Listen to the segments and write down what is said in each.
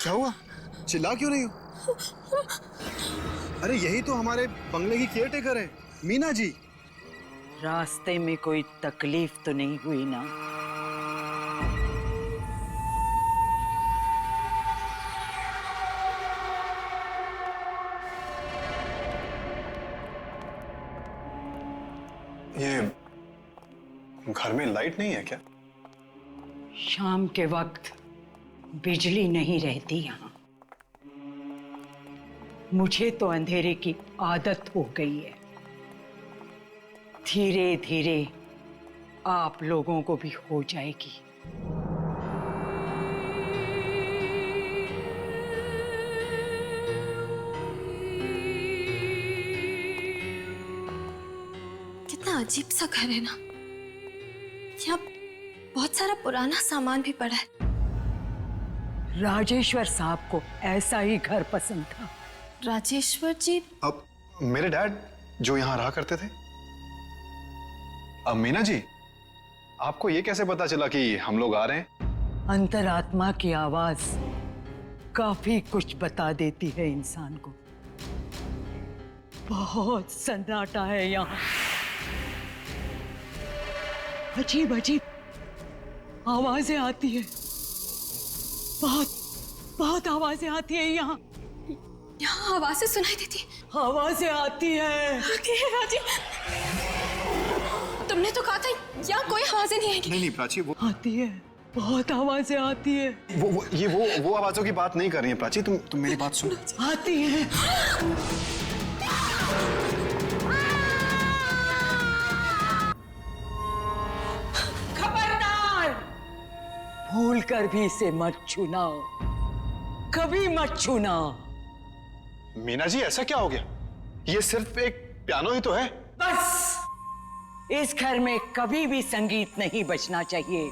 क्या हुआ? चिल्ला क्यों रही हो? अरे यही तो हमारे बंगले की केयर टेकर है, मीना जी। रास्ते में कोई तकलीफ तो नहीं हुई ना? ये घर में लाइट नहीं है क्या? शाम के वक्त बिजली नहीं रहती यहाँ। मुझे तो अंधेरे की आदत हो गई है। धीरे धीरे आप लोगों को भी हो जाएगी। कितना अजीब सा घर है ना। यहाँ बहुत सारा पुराना सामान भी पड़ा है। राजेश्वर साहब को ऐसा ही घर पसंद था। राजेश्वर जी? अब मेरे डैड जो यहाँ रहा करते थे। अब मीना जी, आपको ये कैसे पता चला कि हम लोग आ रहे हैं? अंतरात्मा की आवाज काफी कुछ बता देती है इंसान को। बहुत सन्नाटा है यहाँ। अजीब अजीब आवाजें आती है। बहुत बहुत आवाजें आती है यहाँ। यहाँ आवाजें सुनाई देती है। आवाजें आती है। आती है राजी। तुमने तो कहा था यहाँ कोई आवाजें नहीं आएगी। नहीं प्राची, वो आती है, बहुत आवाजें आती है। वो आवाजों की बात नहीं कर रही है प्राची। तुम मेरी बात सुनो। आती है। खबरदार! भूल कर भी इसे मत छूना, कभी मत छूना। मीना जी, ऐसा क्या हो गया? ये सिर्फ एक पियानो ही तो है। बस इस घर में कभी भी संगीत नहीं बजना चाहिए।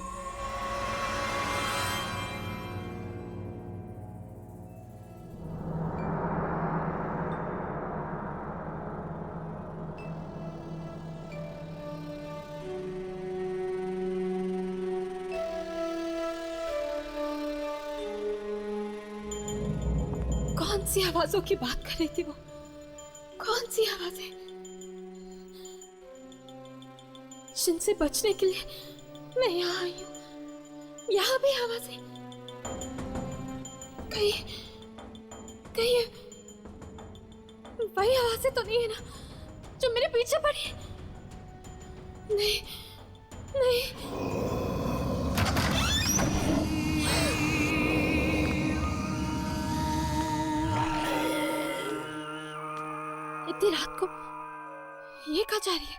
कौन सी आवाजों की बात कर रही थी वो? कौन सी आवाजें जिनसे बचने के लिए मैं यहाँ आई हूँ? यहाँ भी आवाजें। कहीं कहीं वही आवाजें तो नहीं है ना जो मेरे पीछे पड़ी है? नहीं नहीं। इतनी रात को ये कहाँ जा रही है?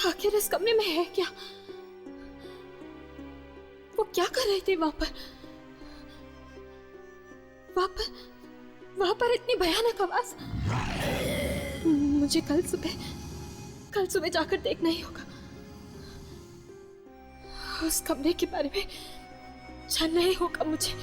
आखिर इस कमरे में है क्या? वो क्या कर रहे थे वहां पर इतनी भयानक आवाज। मुझे कल सुबह जाकर देखना ही होगा। उस कमरे के बारे में जानना ही होगा मुझे।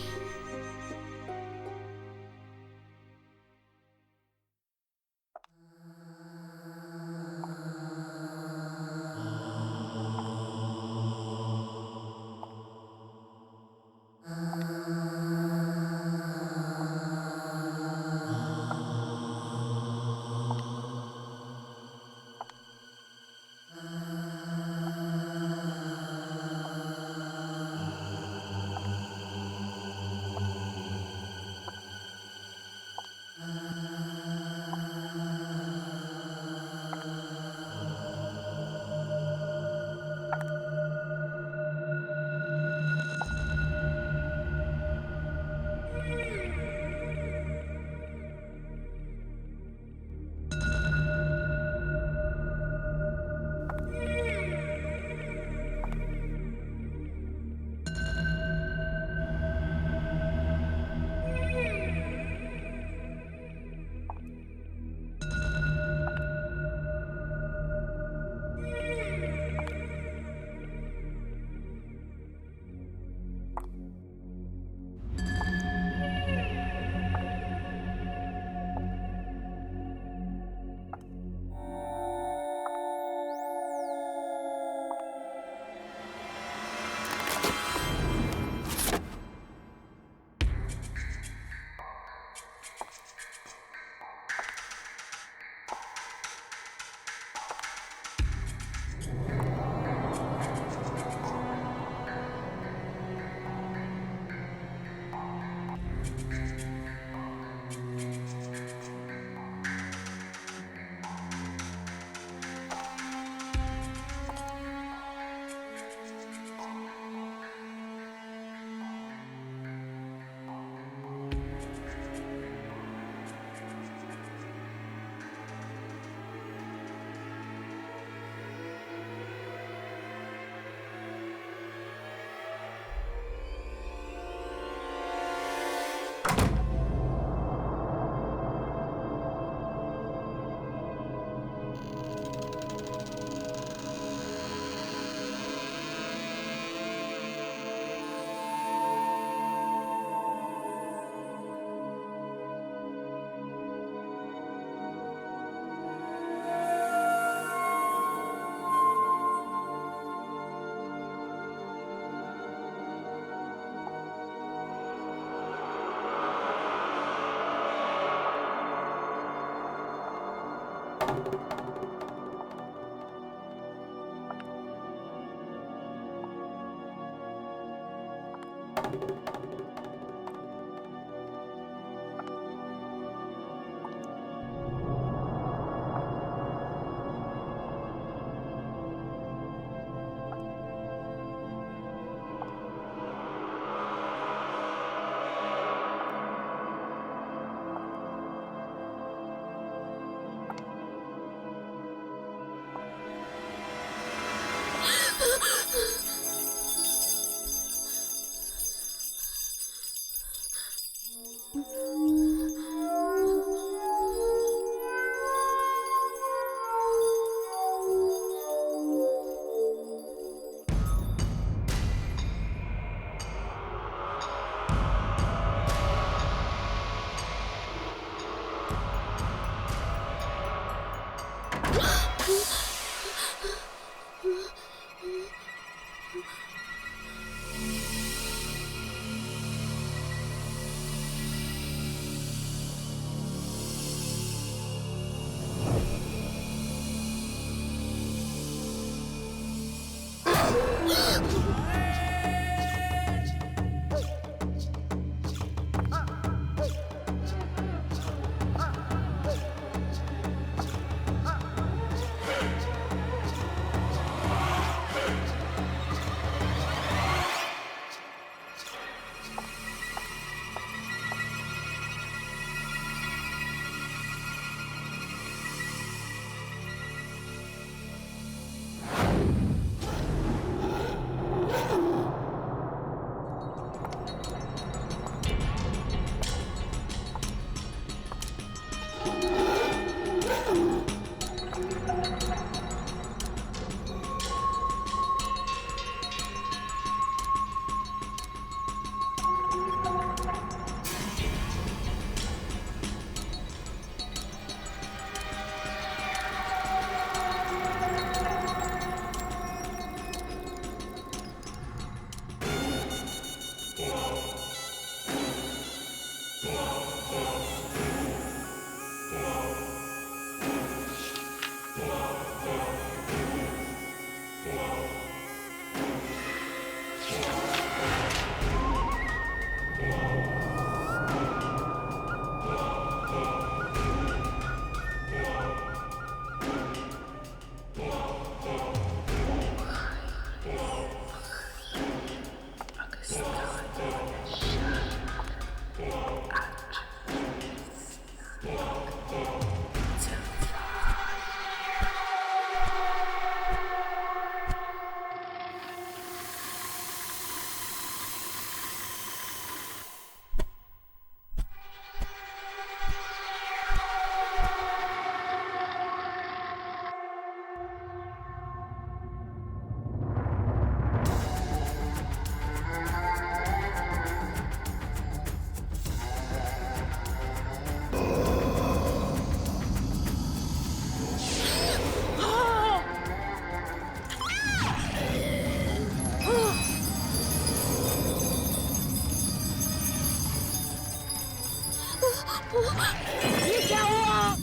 ये क्या हुआ?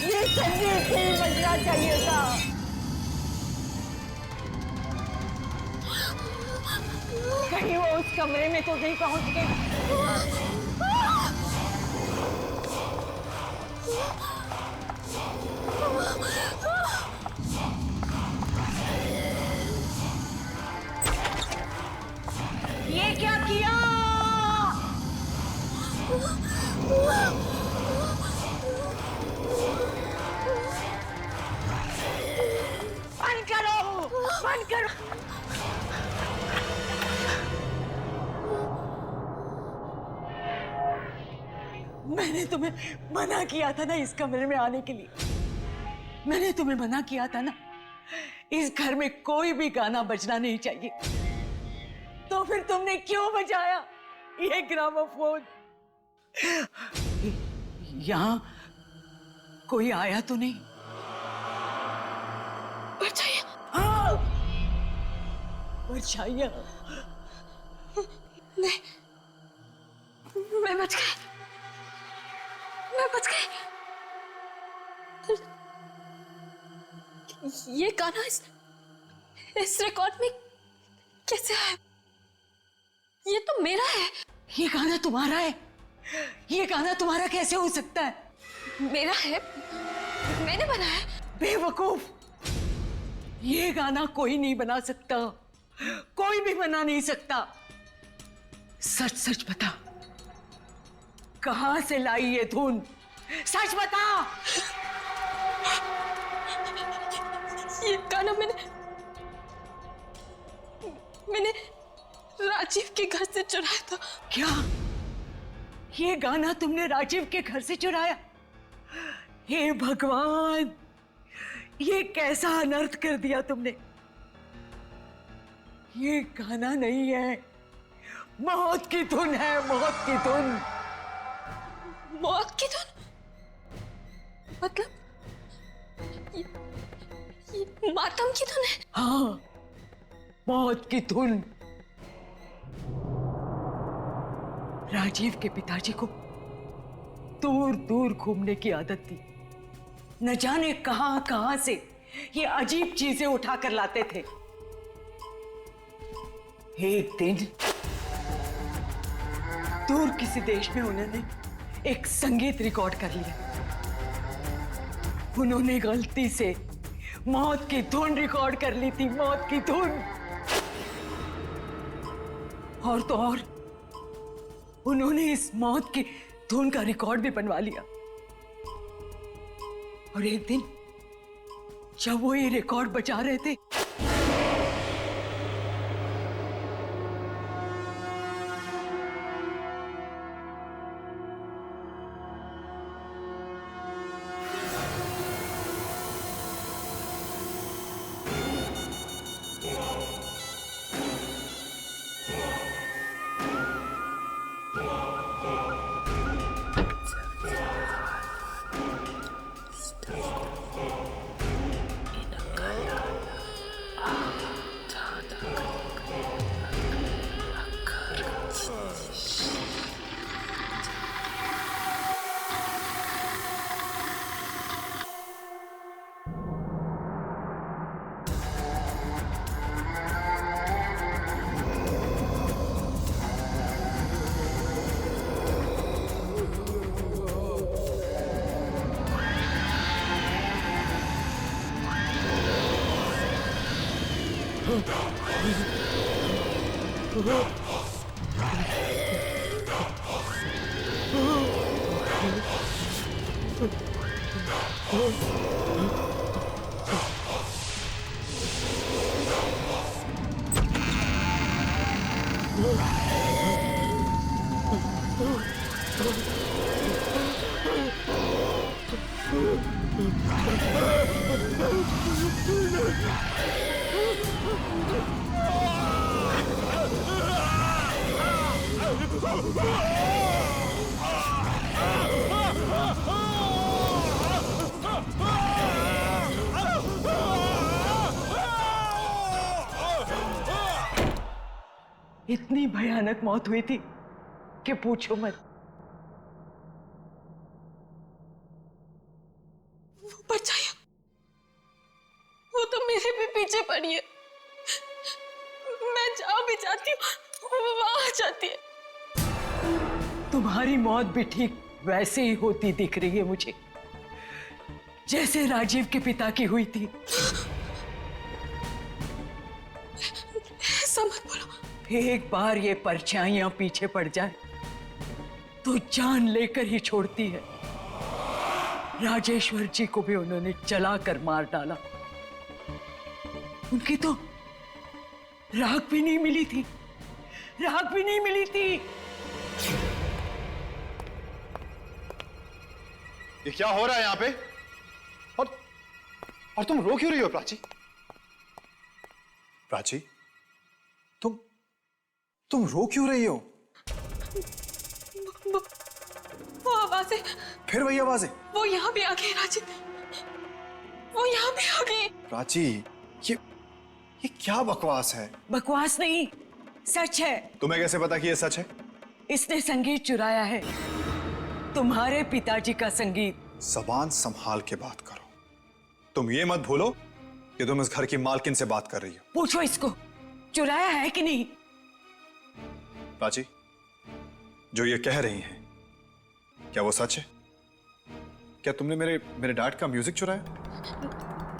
ये संगीत नहीं बजना चाहिए था। कहीं वो उस कमरे में तो नहीं पहुंच गई? ये क्या किया? बंद करो, बंद करो। मैंने तुम्हें मना किया था ना इस कमरे में आने के लिए। मैंने तुम्हें मना किया था ना, इस घर में कोई भी गाना बजना नहीं चाहिए। तो फिर तुमने क्यों बजाया ये ग्रामोफोन? यहाँ कोई आया तो नहीं? परछाइयाँ। हाँ, परछाइयाँ। नहीं, मैं बच गई, मैं बच गई। ये गाना इस रिकॉर्ड में कैसे आया? ये तो मेरा है। ये गाना तुम्हारा है? ये गाना तुम्हारा कैसे हो सकता है? मेरा है, मैंने बनाया है। बेवकूफ, ये गाना कोई नहीं बना सकता, कोई भी बना नहीं सकता। सच सच बता, कहां से लाई ये धुन? सच बता। ये गाना मैंने राजीव के घर से चुराया था। क्या? ये गाना तुमने राजीव के घर से चुराया? हे भगवान, ये कैसा अनर्थ कर दिया तुमने। ये गाना नहीं है, मौत की धुन है, मौत की धुन। मौत की धुन? मतलब ये मातम की धुन है? हाँ, मौत की धुन। राजीव के पिताजी को दूर दूर घूमने की आदत थी। न जाने कहां कहां से ये अजीब चीजें उठा कर लाते थे। एक दिन दूर किसी देश में उन्होंने एक संगीत रिकॉर्ड कर लिया। उन्होंने गलती से मौत की धुन रिकॉर्ड कर ली थी, मौत की धुन। और तो और उन्होंने इस मौत की धुन का रिकॉर्ड भी बनवा लिया। और एक दिन जब वो ये रिकॉर्ड बजा रहे थे, इतनी भयानक मौत हुई थी कि पूछो मत। वो परछाई, वो तो मेरे भी पीछे पड़ी है। मैं जहां भी जाती हूँ वो वहां आ जाती है। तुम्हारी मौत भी ठीक वैसे ही होती दिख रही है मुझे, जैसे राजीव के पिता की हुई थी। ऐसा मत बोलो। एक बार ये परछाइयां पीछे पड़ जाए तो जान लेकर ही छोड़ती है। राजेश्वर जी को भी उन्होंने जलाकर मार डाला। उनकी तो राख भी नहीं मिली थी, राख भी नहीं मिली थी। ये क्या हो रहा है यहाँ पे? और तुम रो क्यों रही हो प्राची? प्राची, तुम रो क्यों रही हो? वो आवाजें, फिर वही आवाजें? वो यहाँ भी आ गई राजीव, वो यहाँ भी आ गई। प्राची, ये क्या बकवास है? बकवास नहीं, सच है। तुम्हें कैसे पता कि ये सच है? इसने संगीत चुराया है, तुम्हारे पिताजी का संगीत। जबान संभाल के बात करो। तुम ये मत भूलो कि तुम इस घर की मालकिन से बात कर रही हो। पूछो इसको, चुराया है कि नहीं? प्राची, जो ये कह रही हैं, क्या वो सच है? क्या तुमने मेरे डैड का म्यूजिक चुराया?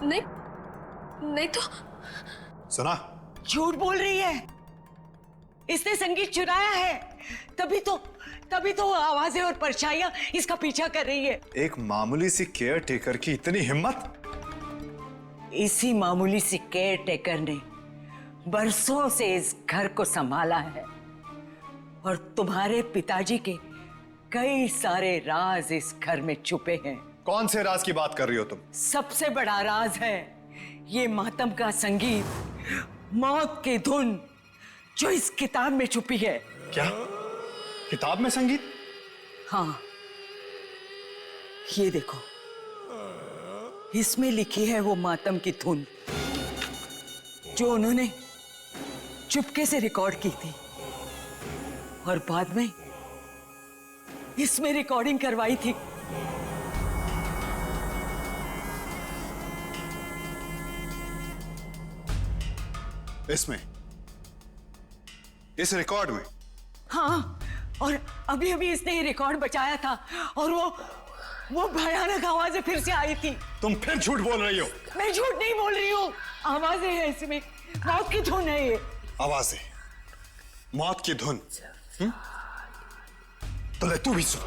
नहीं, नहीं तो। सुना? झूठ बोल रही है। इसने संगीत चुराया है, तभी तो आवाजें और परछाइयां इसका पीछा कर रही है। एक मामूली सी केयर टेकर की इतनी हिम्मत? इसी मामूली सी केयर टेकर ने बरसों से इस घर को संभाला है और तुम्हारे पिताजी के कई सारे राज इस घर में छुपे हैं। कौन से राज की बात कर रही हो तुम? सबसे बड़ा राज है ये मातम का संगीत, मौत की धुन जो इस किताब में छुपी है। क्या? किताब में संगीत? हाँ, ये देखो, इसमें लिखी है वो मातम की धुन जो उन्होंने चुपके से रिकॉर्ड की थी और बाद में इसमें रिकॉर्डिंग करवाई थी। इसमें, इस रिकॉर्ड में? हाँ, और अभी अभी इसने ये रिकॉर्ड बचाया था और वो भयानक आवाजें फिर से आई थी। तुम फिर झूठ बोल रही हो। मैं झूठ नहीं बोल रही हूँ, आवाजें हैं इसमें, मौत की धुन है ये। आवाजें, मौत की धुन? तो ले तू भी सुन।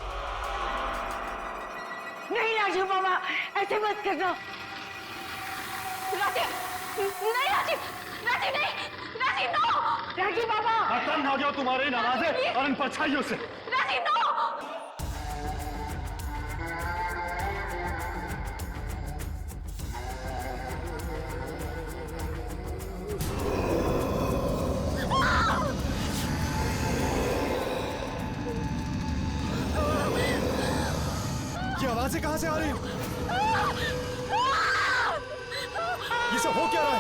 नहीं राजीव बाबा, ऐसे मत करना। राजीव, नहीं राजीव, राजीव नहीं, राजीव नो। राजीव बाबा, खत्म हो गया तुम्हारे इन आवाजें और इन परछाइयों से। राजीव नो। ये आवाजें कहां से आ रही हैं? ये सब हो क्या रहा है?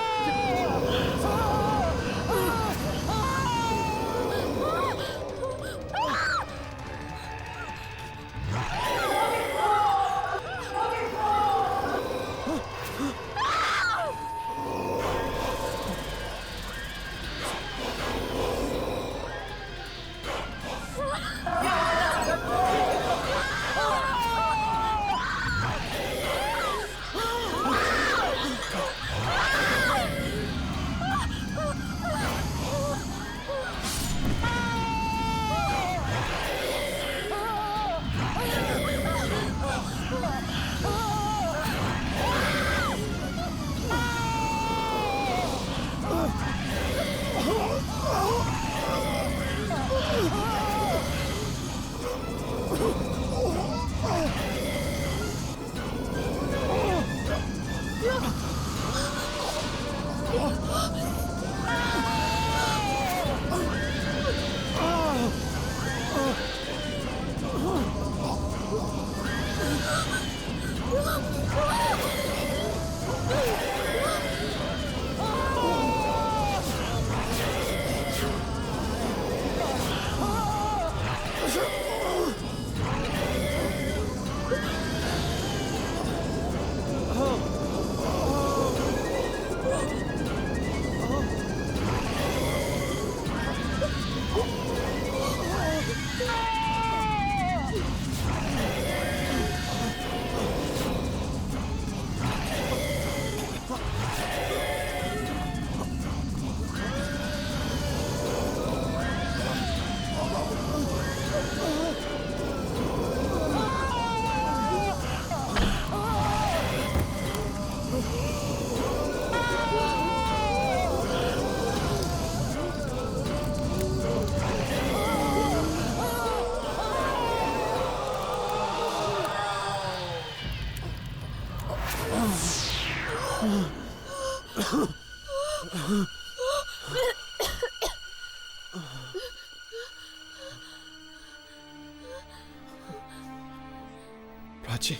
प्राची,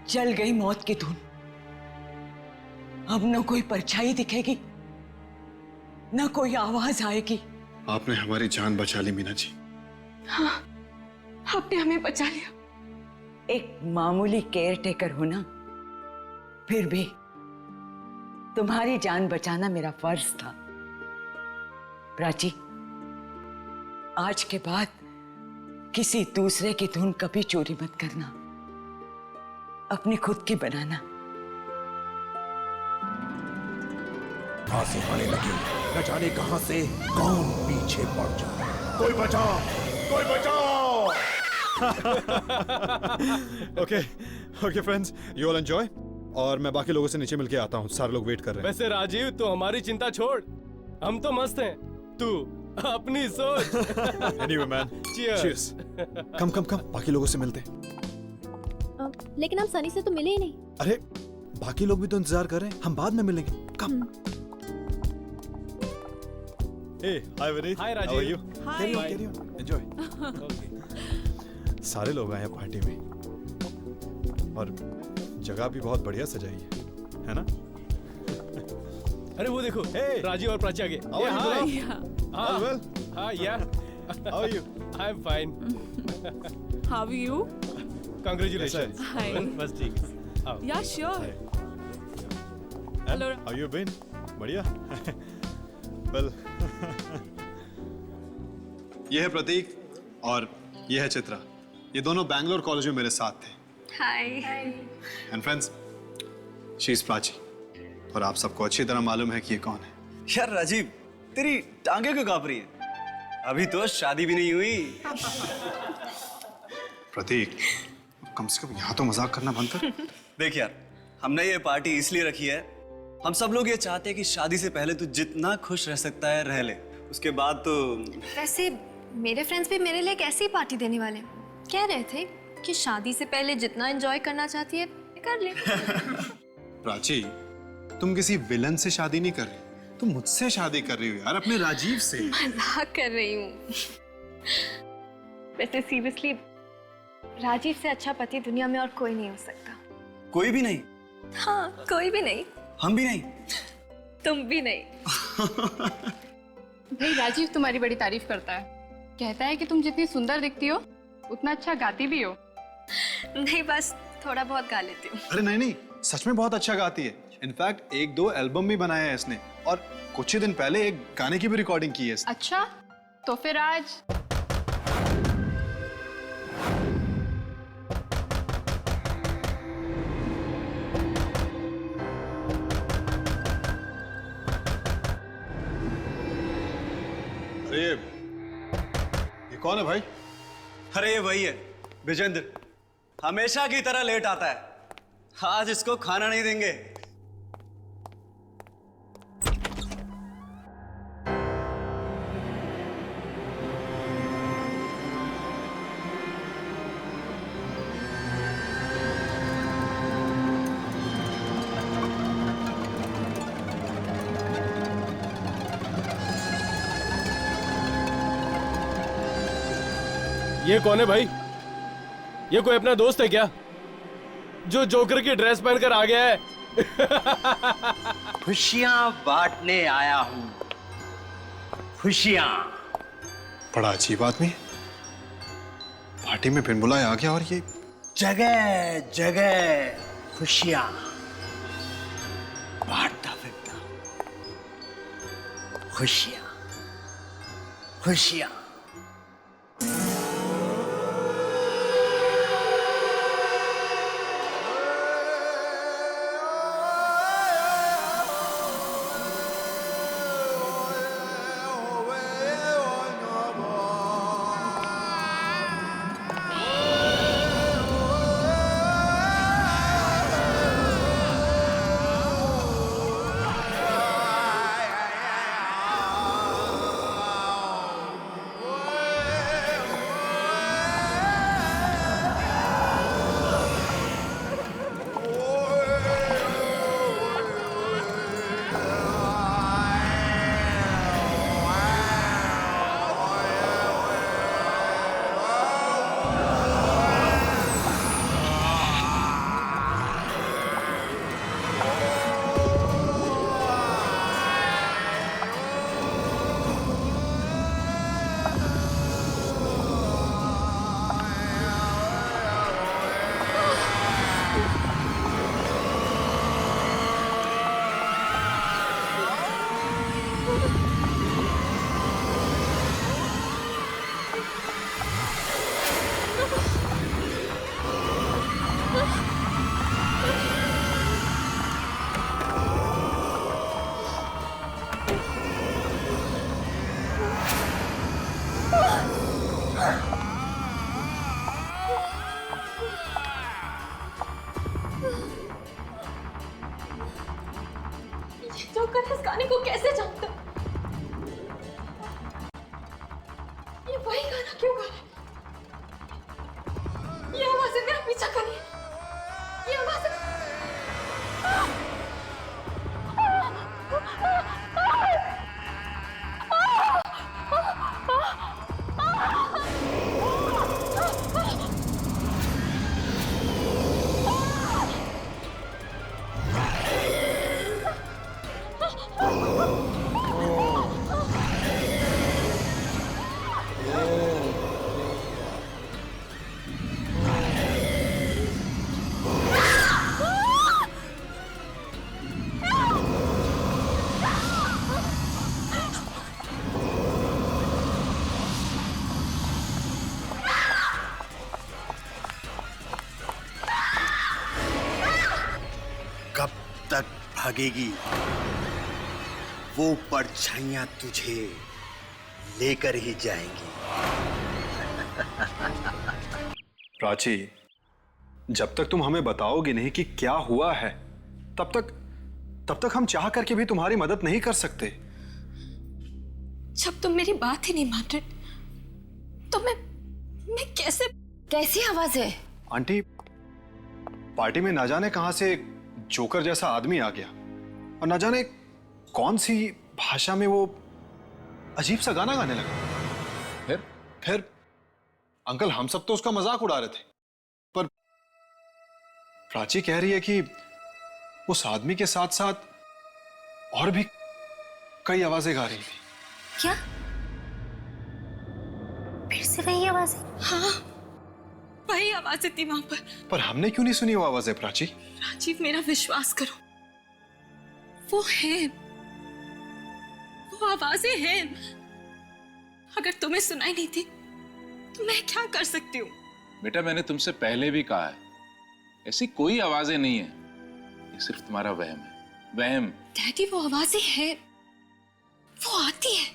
जल गई मौत की धुन। अब न कोई परछाई दिखेगी, न कोई आवाज आएगी। आपने हमारी जान बचा ली मीना जी। हाँ, आपने हमें बचा लिया। एक मामूली केयर टेकर हो ना, फिर भी तुम्हारी जान बचाना मेरा फर्ज था। प्राची, आज के बाद किसी दूसरे की धुन कभी चोरी मत करना, अपनी खुद की बनाना। आंखें आने लगी, न जाने कहां से कौन पीछे पड़ जाए। कोई बचाओ, कोई बचाओ। Okay okay friends, you all enjoy और मैं बाकी लोगों से नीचे मिलके आता हूँ। सारे लोग वेट कर रहे हैं। वैसे राजीव, तू हमारी चिंता छोड़, हम तो मस्त हैं, तू अपनी सोच। Anyway man, cheers. Come come come, बाकी लोगों से मिलते हैं। लेकिन हम सनी से तो मिले ही नहीं। अरे बाकी लोग भी तो इंतजार कर रहे हैं, हम बाद में मिलेंगे। कम। Hey, hi Vineet. Hi Rajiv. How are you? Carry on, enjoy। सारे लोग आए हैं पार्टी में और जगह भी बहुत बढ़िया सजाई है ना? अरे वो देखो, Hey, राजीव और प्राची आगे। how are you, hi. bro? All well? हाँ, yeah। How are you? I'm fine। How are you? Congratulations। Hi. बस ठीक है। आओ। Yeah, sure. And Hello. how you been? बढ़िया। Well, ये है प्रतीक और ये है चित्रा। ये दोनों बैंगलोर कॉलेज में मेरे साथ थे। Hi. And friends, she is Prachi और आप सबको अच्छी तरह मालूम है कि ये कौन है। यार राजीव, तेरी टांगे क्यों कांप रही है? अभी तो शादी भी नहीं हुई। प्रतीक, कम से कम यहाँ तो मजाक करना बंद कर। देख यार, हमने ये पार्टी इसलिए रखी है, हम सब लोग ये चाहते हैं कि शादी से पहले तू जितना खुश रह सकता है रह ले, उसके बाद तो। वैसे मेरे फ्रेंड्स भी मेरे लिए एक ऐसी पार्टी देने वाले हैं। कह रहे थे कि शादी से पहले जितना एंजॉय करना चाहती है कर ले। प्राची, तुम किसी विलन से शादी नहीं कर रही, तुम मुझसे शादी कर रही हो यार, अपने राजीव से। मजाक कर रही हूँ। वैसे सीरियसली, राजीव से अच्छा पति दुनिया में और कोई नहीं हो सकता। कोई भी नहीं? हाँ, कोई भी नहीं। हम भी नहीं? तुम भी नहीं। भाई राजीव तुम्हारी बड़ी तारीफ करता है, कहता है कि तुम जितनी सुंदर दिखती हो उतना अच्छा गाती भी हो। नहीं, बस थोड़ा बहुत गा लेती हूँ। अरे नहीं नहीं, सच में बहुत अच्छा गाती है। इनफैक्ट 1-2 एल्बम भी बनाया है इसने और कुछ ही दिन पहले एक गाने की भी रिकॉर्डिंग की है इसने। अच्छा, तो फिर आज ये कौन है भाई? अरे ये वही है, विजेंद्र। हमेशा की तरह लेट आता है, आज इसको खाना नहीं देंगे। ये कौन है भाई? ये कोई अपना दोस्त है क्या, जो जोकर की ड्रेस पहनकर आ गया है? खुशियां बांटने आया हूं, खुशियां। बड़ा अजीब आदमी, पार्टी में बिन बुलाए आ गया और ये जगह जगह खुशियां बांटता फिरता, खुशियां खुशियां। मैंने इस गाने को कैसे जानता? ये वही गाना क्यों गा रहा है? ये आवाजें मेरा पीछा कर रही है। ये आवाजें कब तक भागेगी? वो परछाइयां तुझे लेकर ही जाएंगी। प्राची, जब तक तुम हमें बताओगे नहीं कि क्या हुआ है, तब तक हम चाह करके भी तुम्हारी मदद नहीं कर सकते। जब तुम मेरी बात ही नहीं मान रहे तो मैं कैसी आवाज है? आंटी, पार्टी में ना जाने कहां से जोकर जैसा आदमी आ गया और ना जाने कौन सी भाषा में वो अजीब सा गाना गाने लगा। फिर अंकल, हम सब तो उसका मजाक उड़ा रहे थे, पर प्राची कह रही है कि उस आदमी के साथ साथ और भी कई आवाजें गा रही थी। क्या? फिर से वही आवाजें? हाँ, वही आवाजें थी वहां पर हमने क्यों नहीं सुनी वो आवाजें प्राची? राजीव, मेरा विश्वास करो, वो है, वो आवाजें हैं। अगर तुम्हें सुनाई नहीं थी तो मैं क्या कर सकती हूँ? बेटा, मैंने तुमसे पहले भी कहा है, ऐसी कोई आवाजें नहीं है, ये सिर्फ तुम्हारा वहम है, वहम। डैडी, वो आवाजें हैं, वो आती है,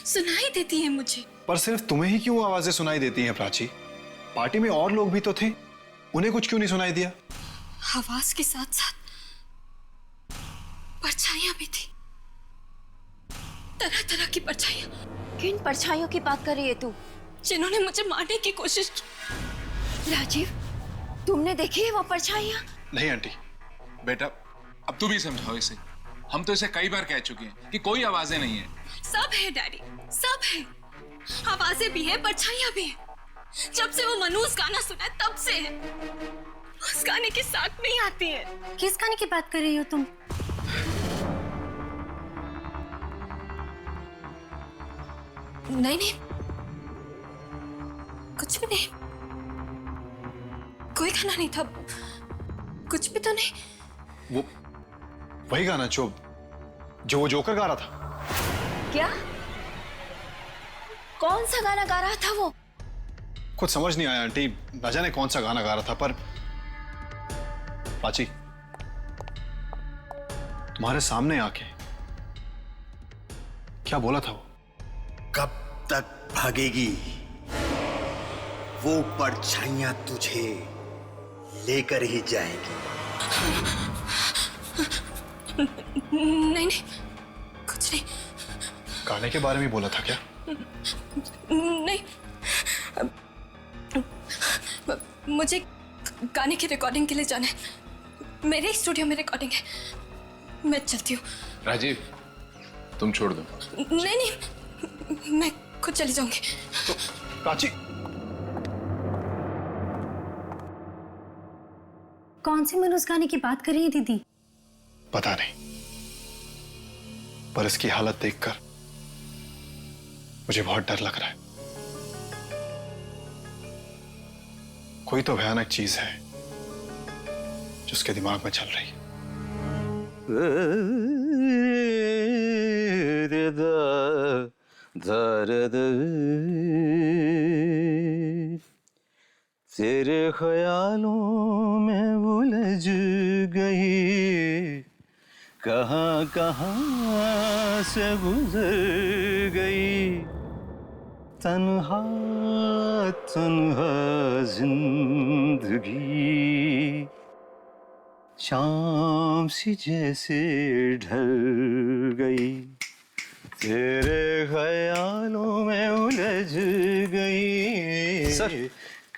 सुनाई देती है मुझे। पर सिर्फ तुम्हें ही क्यों आवाजें सुनाई देती हैं प्राची? पार्टी में और लोग भी तो थे, उन्हें कुछ क्यों नहीं सुनाई दिया? आवाज के साथ साथ परछाइयां भी थी, तरह तरह की परछाइयां। किन परछाइयों की बात कर रही है तू? जिन्होंने मुझे मारने की कोशिश की। राजीव, तुमने देखी है वो परछाइयां? नहीं आंटी। बेटा, अब तुम ही समझाओ इसे, हम तो इसे कई बार कह चुके हैं कि कोई आवाजें नहीं है। सब है डैडी, सब है, आवाजें भी है, परछाइयां भी है। जब से वो मनूस गाना सुना है तब से है। उस गाने के साथ नहीं आती है। किस गाने की बात कर रही हो तुम? नहीं, कुछ भी नहीं, कोई गाना नहीं था, कुछ भी तो नहीं। वो वही गाना जो वो जोकर गा रहा था। क्या? कौन सा गाना गा रहा था वो? कुछ समझ नहीं आया आंटी, न जाने कौन सा गाना गा रहा था। पर प्राची, तुम्हारे सामने आके क्या बोला था वो? कब तक भागेगी? वो परछाइयां तुझे लेकर ही जाएंगी। नहीं, कुछ नहीं। गाने के बारे में बोला था क्या? नहीं, मुझे गाने की रिकॉर्डिंग के लिए जाना है, मेरे स्टूडियो में रिकॉर्डिंग है, मैं चलती हूँ। राजीव, तुम छोड़ दो। नहीं, मैं खुद चली जाऊंगी। तो प्राची, कौन से मनोज गाने की बात कर रही है दीदी? पता नहीं, पर इसकी हालत देखकर मुझे बहुत डर लग रहा है। कोई तो भयानक चीज है जो उसके दिमाग में चल रही है। तेरे ख्यालों में उलझ गई, कहाँ कहाँ से गुजर गई, तन्हा तन्हा जिंदगी शाम सी जैसे ढल गई, तेरे ख्यालों में उलझ गई। सर।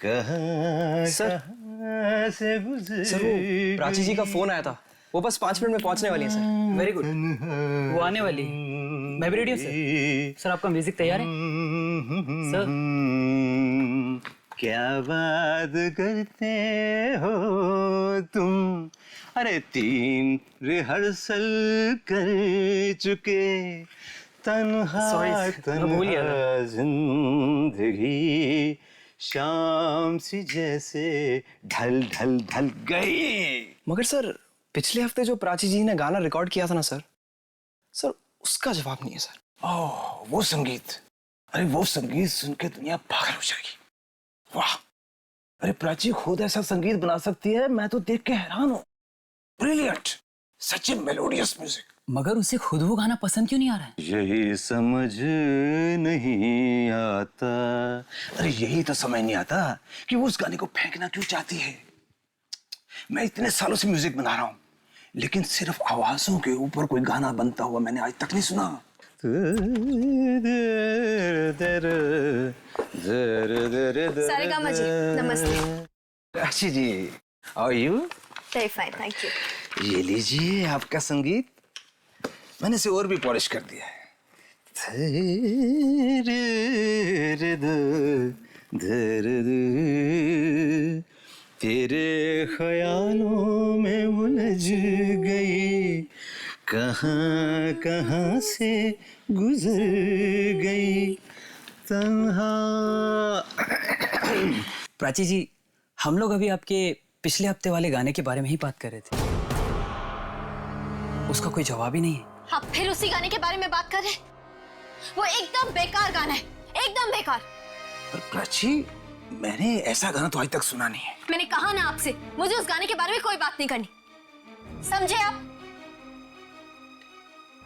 कहाँ सर। कहाँ से गुजर सर वो प्राची जी का फोन आया था, वो बस 5 मिनट में पहुंचने वाली हैं सर। वेरी गुड, वो आने वाली है। मैं भी रेडी हूँ सर। सर आपका म्यूजिक तैयार है सर? क्या बात करते हो तुम, अरे 3 रिहर्सल कर चुके, तन्हा तन्हा जिंदगी शाम सी जैसे ढल ढल ढल गई। मगर सर पिछले हफ्ते जो प्राची जी ने गाना रिकॉर्ड किया था ना सर, उसका जवाब नहीं है सर। ओह, वो संगीत, अरे वो संगीत सुन के दुनिया पागल हो जाएगी। वाह, अरे प्राची खुद ऐसा संगीत बना सकती है, मैं तो देख के हैरान हूँ। ब्रिलियंट, सच ए मेलोडियस म्यूजिक। मगर उसे खुद वो गाना पसंद क्यों नहीं आ रहा है? यही समझ नहीं आता, अरे यही तो समझ नहीं आता कि वो उस गाने को फेंकना क्यों चाहती है। मैं इतने सालों से म्यूजिक बना रहा हूँ, लेकिन सिर्फ आवाजों के ऊपर कोई गाना बनता हुआ मैंने आज तक नहीं सुना। सारेगामा जी, नमस्ते। Prachi ji, how are you? Very fine, thank you. ये लीजिए आपका संगीत, मैंने इसे और भी पॉलिश कर दिया है। तेरे ख्यालों में उलझ गई, कहाँ कहाँ से गुजर गई, तन्हा। प्राची जी, हम लोग अभी आपके पिछले हफ्ते वाले गाने के बारे में ही बात कर रहे थे। उसका कोई जवाब ही नहीं है। आप फिर उसी गाने के बारे में बात कर रहे हैं? वो एकदम बेकार गाना है, एकदम बेकार। पर प्राची, मैंने ऐसा गाना तो आज तक सुना नहीं है। मैंने कहा ना आपसे, मुझे उस गाने के बारे में कोई बात नहीं करनी, समझे आप?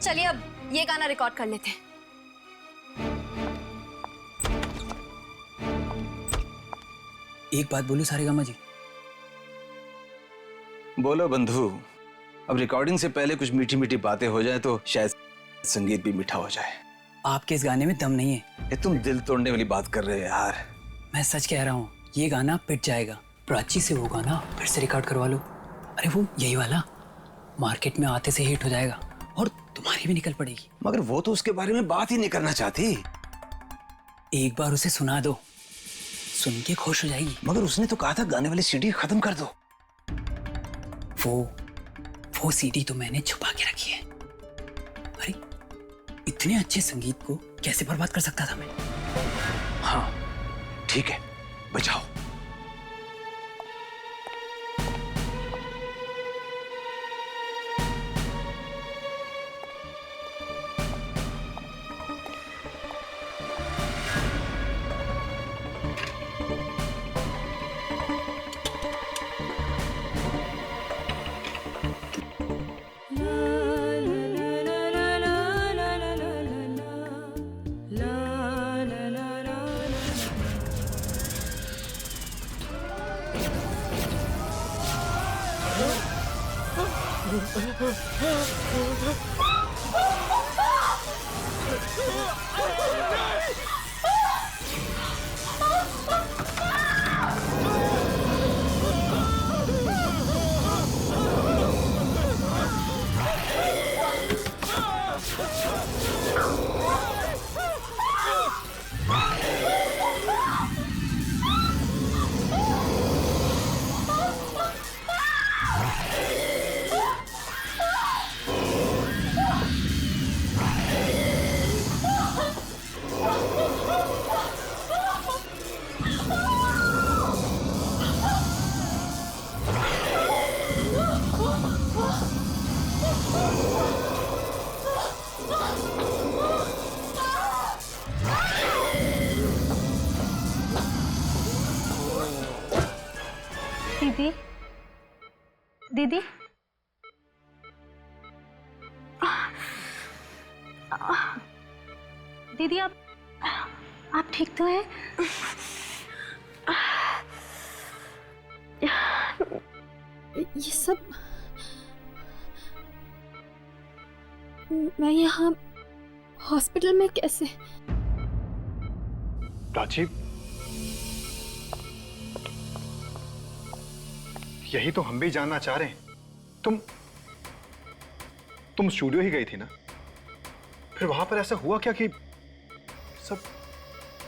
चलिए अब ये गाना रिकॉर्ड कर लेते हैं। एक बात बोलूं सारेगामा जी? बोलो बंधु। अब रिकॉर्डिंग से पहले कुछ मीठी मीठी बातें हो जाए तो शायद संगीत भी मीठा हो जाए। आपके इस गाने में दम नहीं है। ये तुम दिल तोड़ने वाली बात कर रहे हो यार। मैं सच कह रहा हूँ, ये गाना पिट जाएगा। प्राची से वो गाना फिर से रिकॉर्ड करवा लो। अरे वो यही वाला मार्केट में आते से हिट हो जाएगा और तुम्हारी भी निकल पड़ेगी। मगर वो तो उसके बारे में बात ही नहीं करना चाहती। एक बार उसे सुना दो, सुन के खुश हो जाएगी। मगर उसने तो कहा था गाने वाली सीडी खत्म कर दो। वो सीडी तो मैंने छुपा के रखी है। अरे इतने अच्छे संगीत को कैसे बर्बाद कर सकता था मैं? हाँ ठीक है, बचाओ। दीदी, दीदी, दीदी आप ठीक तो हैं? ये सब मैं यहाँ हॉस्पिटल में कैसे? प्राची, यही तो हम भी जानना चाह रहे हैं। तुम स्टूडियो ही गई थी ना? फिर वहां पर ऐसा हुआ क्या कि सब?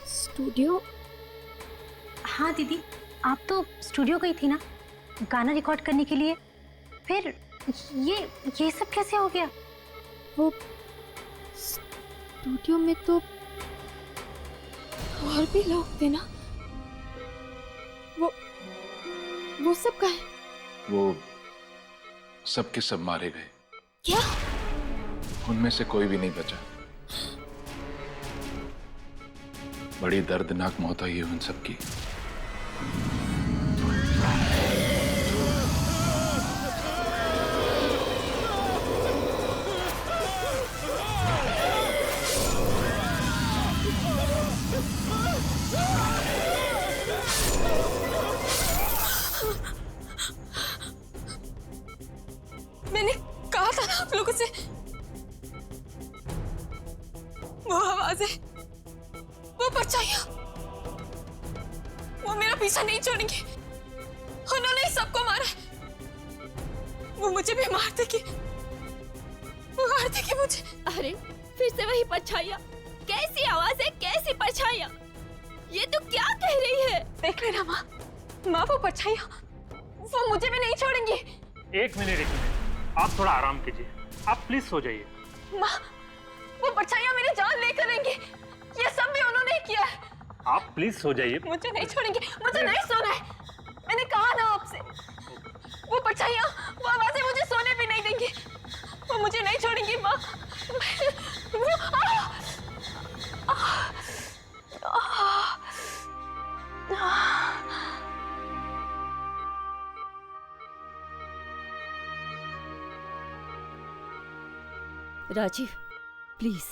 स्टूडियो? हाँ दीदी, आप तो स्टूडियो गई थी ना गाना रिकॉर्ड करने के लिए। फिर ये सब कैसे हो गया? वो स्टूडियो में तो और भी लोग थे ना। वो सब कहाँ है? वो सब के सब मारे गए। क्या? उनमें से कोई भी नहीं बचा। बड़ी दर्दनाक मौत हुई है उन सबकी। मैंने कहा था ना आप लोगों से, वो आवाजें, वो परछाइयां, वो मेरा पीछा नहीं छोड़ेंगे। उन्होंने सबको मारा है। वो मुझे भी मार देगी मुझे। अरे फिर से वही परछाइयां, कैसी आवाजें, कैसी परछाइयां, ये तो क्या कह रही है? देख लेना माँ, वो परछाइयां, वो मुझे भी नहीं छोड़ेंगी। एक मिनट, आप थोड़ा आराम कीजिए। आप प्लीज सो जाइए। माँ, वो परछाइयां मेरी जान लेकर रहेंगी। ये सब भी उन्होंने ही किया है। आप प्लीज सो जाइए। मुझे नहीं छोड़ेंगे, मुझे नहीं सोना है। मैंने कहा ना आपसे, वो परछाइयां, वो आवाजें मुझे सोने भी नहीं देंगी। वो मुझे नहीं छोड़ेंगी माँ। राजीव, प्लीज।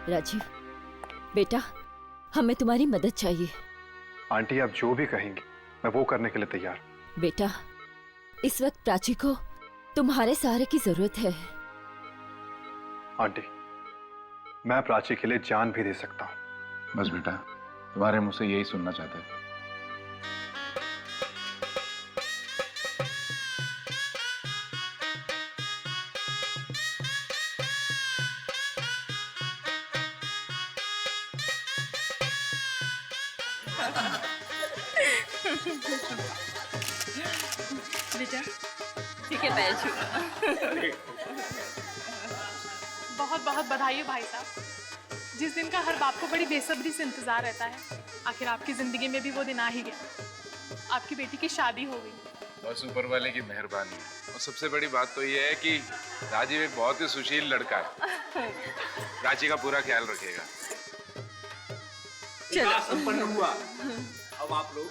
राजीव बेटा, हमें तुम्हारी मदद चाहिए। आंटी, आप जो भी कहेंगी मैं वो करने के लिए तैयार। बेटा, इस वक्त प्राची को तुम्हारे सहारे की जरूरत है। आंटी, मैं प्राची के लिए जान भी दे सकता हूँ। बस बेटा, तुम्हारे मुंह से यही सुनना चाहते थे। बेटा, ठीक है, पैर छूना। बहुत बहुत बधाई हो भाई साहब, जिस दिन का हर बाप को बड़ी बेसब्री से इंतजार रहता है। आखिर आपकी जिंदगी में भी वो दिन आ ही गया। आपकी बेटी की शादी हो गई। बस ऊपर वाले की मेहरबानी है। और सबसे बड़ी बात तो ये है कि राजीव एक बहुत ही सुशील लड़का है। प्राची का पूरा ख्याल रखेगा। चलो संपन्न हुआ। अब आप लोग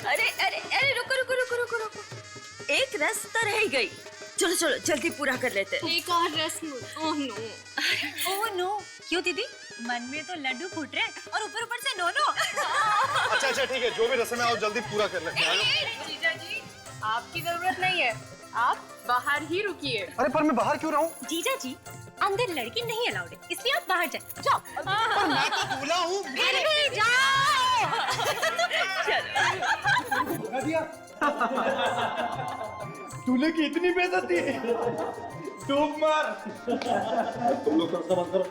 अरे अरे अरे, रुको रुको रुको रुको रुको, एक रस्म तो रह गई। चलो चलो जल्दी पूरा कर लेते हैं। एक और रस्म। Oh no. ओह नो, क्यों दीदी? मन में तो लड्डू फूट रहे और ऊपर ऊपर से नो नो। अच्छा ठीक है, जो भी रस्म है आप जल्दी पूरा कर लेते हैं। जीजा जी, आपकी जरूरत नहीं है, आप बाहर ही रुकिए। अरे पर मैं बाहर क्यों रहूं? जीजा जी, अंदर लड़की नहीं अलाउड है, इसलिए आप बाहर जाए। जाओ। पर मैं तो दूल्हा हूँ। फिर भी जाओ। दिया। दूल्हे की इतनी बेइज्जती है। डूब मार। तुम लोग बंद करो।